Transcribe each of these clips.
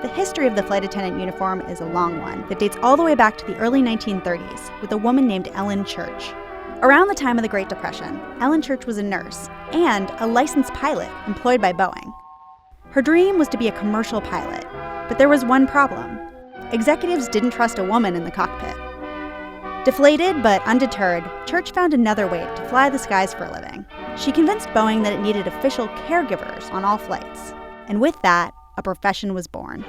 The history of the flight attendant uniform is a long one that dates all the way back to the early 1930s with a woman named Ellen Church. Around the time of the Great Depression, Ellen Church was a nurse and a licensed pilot employed by Boeing. Her dream was to be a commercial pilot, but there was one problem. Executives didn't trust a woman in the cockpit. Deflated but undeterred, Church found another way to fly the skies for a living. She convinced Boeing that it needed official caregivers on all flights. And with that, a profession was born.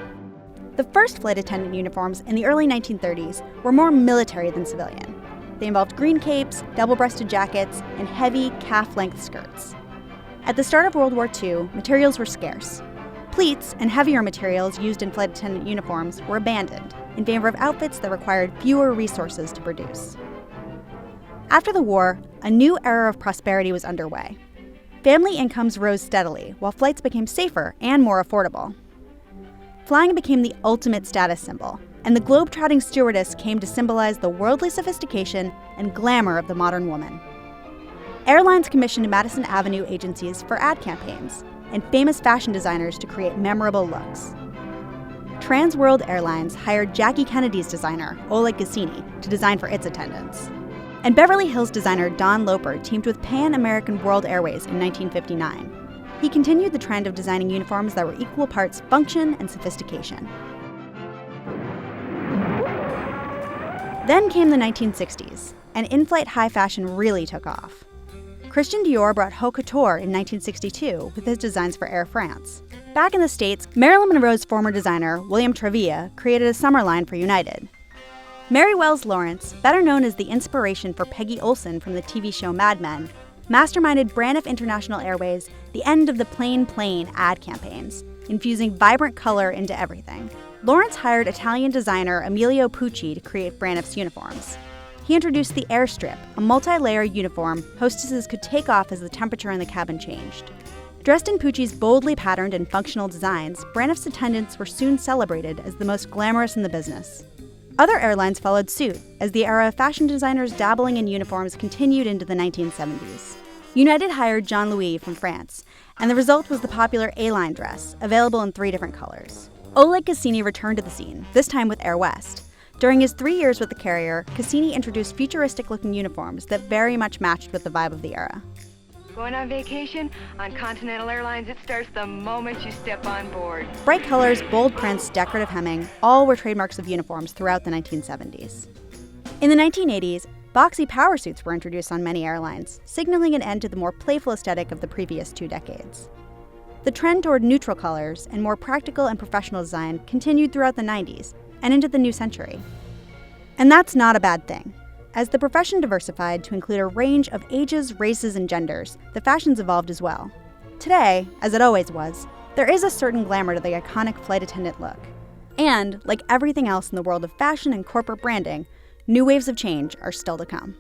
The first flight attendant uniforms in the early 1930s were more military than civilian. They involved green capes, double-breasted jackets, and heavy calf-length skirts. At the start of World War II, materials were scarce. Pleats and heavier materials used in flight attendant uniforms were abandoned in favor of outfits that required fewer resources to produce. After the war, a new era of prosperity was underway. Family incomes rose steadily, while flights became safer and more affordable. Flying became the ultimate status symbol, and the globe-trotting stewardess came to symbolize the worldly sophistication and glamour of the modern woman. Airlines commissioned Madison Avenue agencies for ad campaigns, and famous fashion designers to create memorable looks. Trans World Airlines hired Jackie Kennedy's designer, Oleg Cassini, to design for its attendants. And Beverly Hills designer Don Loper teamed with Pan American World Airways in 1959. He continued the trend of designing uniforms that were equal parts function and sophistication. Then came the 1960s, and in-flight high fashion really took off. Christian Dior brought haute couture in 1962 with his designs for Air France. Back in the States, Marilyn Monroe's former designer, William Trevilla, created a summer line for United. Mary Wells Lawrence, better known as the inspiration for Peggy Olson from the TV show Mad Men, masterminded Braniff International Airways' The End of the Plain Plane ad campaigns, infusing vibrant color into everything. Lawrence hired Italian designer Emilio Pucci to create Braniff's uniforms. He introduced the AIRSTRIP, a multi-layer uniform hostesses could take off as the temperature in the cabin changed. Dressed in Pucci's boldly patterned and functional designs, Braniff's attendants were soon celebrated as the most glamorous in the business. Other airlines followed suit, as the era of fashion designers dabbling in uniforms continued into the 1970s. United hired Jean Louis from France, and the result was the popular A-line dress, available in 3 different colors. Oleg Cassini returned to the scene, this time with Air West. During his 3 years with the carrier, Cassini introduced futuristic-looking uniforms that very much matched with the vibe of the era. Going on vacation? On Continental Airlines, it starts the moment you step on board. Bright colors, bold prints, decorative hemming, all were trademarks of uniforms throughout the 1970s. In the 1980s, boxy power suits were introduced on many airlines, signaling an end to the more playful aesthetic of the previous 2 decades. The trend toward neutral colors and more practical and professional design continued throughout the 90s and into the new century. And that's not a bad thing. As the profession diversified to include a range of ages, races, and genders, the fashions evolved as well. Today, as it always was, there is a certain glamour to the iconic flight attendant look. And, like everything else in the world of fashion and corporate branding, new waves of change are still to come.